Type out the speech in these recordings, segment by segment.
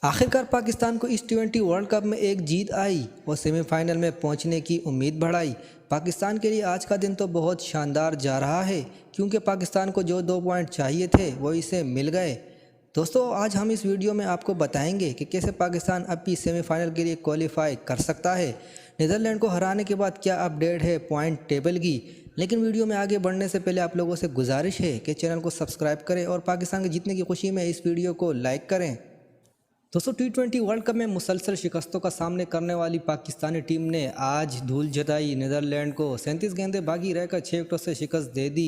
आखिरकार पाकिस्तान को इस T20 वर्ल्ड कप में एक जीत आई और सेमीफाइनल में पहुंचने की उम्मीद बढ़ाई। पाकिस्तान के लिए आज का दिन तो बहुत शानदार जा रहा है क्योंकि पाकिस्तान को जो 2 पॉइंट चाहिए थे वो इसे मिल गए। दोस्तों, आज हम इस वीडियो में आपको बताएंगे कि कैसे पाकिस्तान अब भी सेमीफाइनल के लिए क्वालिफाई कर सकता है। नीदरलैंड को हराने के बाद क्या अपडेट है पॉइंट टेबल की। लेकिन वीडियो में आगे बढ़ने से पहले आप लोगों से गुजारिश है कि चैनल को सब्सक्राइब करें और पाकिस्तान के जीतने की खुशी में इस वीडियो को लाइक करें। दोस्तों, T20 वर्ल्ड कप में मुसलसल शिकस्तों का सामने करने वाली पाकिस्तानी टीम ने आज धूल जताई। नीदरलैंड को 37 गेंदें बाकी रहकर 6 विकेटों से शिकस्त दे दी।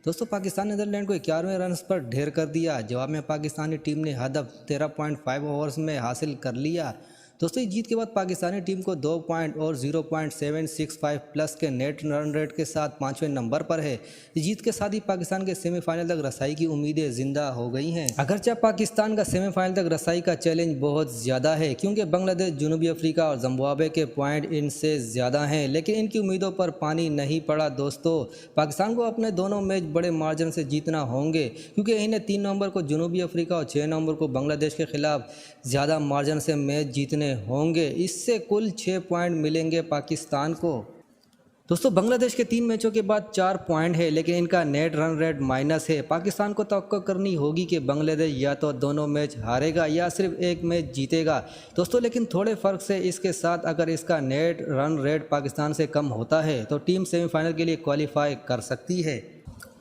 दोस्तों, पाकिस्तान नीदरलैंड को 11वें रन पर ढेर कर दिया। जवाब में पाकिस्तानी टीम ने हदफ 13.5 ओवर्स में हासिल कर लिया। दोस्तों, इस जीत के बाद पाकिस्तानी टीम को 2 पॉइंट और 0.765 प्लस के नेट रन रेट के साथ 5वें नंबर पर है। इस जीत के साथ ही पाकिस्तान के सेमीफाइनल तक रसाई की उम्मीदें जिंदा हो गई हैं। अगरचे पाकिस्तान का सेमीफाइनल तक रसाई का चैलेंज बहुत ज़्यादा है क्योंकि बांग्लादेश, जनूबी अफ्रीका और जिम्बाब्वे के पॉइंट इनसे ज़्यादा हैं, लेकिन इनकी उम्मीदों पर पानी नहीं पड़ा। दोस्तों, पाकिस्तान को अपने दोनों मैच बड़े मार्जिन से जीतना होंगे क्योंकि इन्हें 3 नवंबर को जनूबी अफ्रीका और 6 नवंबर को बांग्लादेश के खिलाफ ज़्यादा मार्जिन से मैच जीतने होंगे। इससे कुल 6 पॉइंट मिलेंगे पाकिस्तान को। दोस्तों, बांग्लादेश के 3 मैचों के बाद 4 पॉइंट है, लेकिन इनका नेट रन रेट माइनस है। पाकिस्तान को तवक्को करनी होगी कि बांग्लादेश या तो दोनों मैच हारेगा या सिर्फ एक मैच जीतेगा। दोस्तों, लेकिन थोड़े फ़र्क से इसके साथ अगर इसका नेट रन रेट पाकिस्तान से कम होता है तो टीम सेमीफाइनल के लिए क्वालिफाई कर सकती है।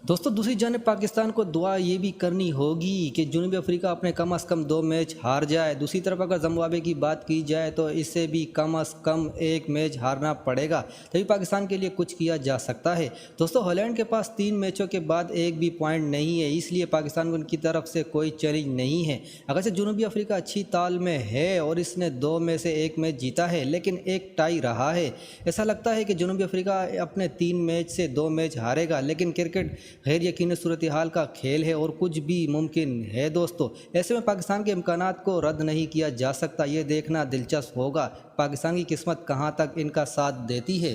दोस्तों, दूसरी जानिब पाकिस्तान को दुआ ये भी करनी होगी कि जनूबी अफ्रीका अपने कम से कम 2 मैच हार जाए। दूसरी तरफ अगर जिम्बाब्वे की बात की जाए तो इससे भी कम से कम 1 मैच हारना पड़ेगा, तभी पाकिस्तान के लिए कुछ किया जा सकता है। दोस्तों, हॉलैंड के पास 3 मैचों के बाद एक भी पॉइंट नहीं है, इसलिए पाकिस्तान को उनकी तरफ से कोई चैलेंज नहीं है। अगरचे जनूबी अफ्रीका अच्छी ताल में है और इसने 2 में से 1 मैच जीता है, लेकिन एक टाई रहा है। ऐसा लगता है कि जनूबी अफ्रीका अपने 3 मैच से 2 मैच हारेगा, लेकिन क्रिकेट गैर यकीनी सूरत हाल का खेल है और कुछ भी मुमकिन है। दोस्तों, ऐसे में पाकिस्तान के इम्कानात को रद्द नहीं किया जा सकता। ये देखना दिलचस्प होगा पाकिस्तान की किस्मत कहां तक इनका साथ देती है।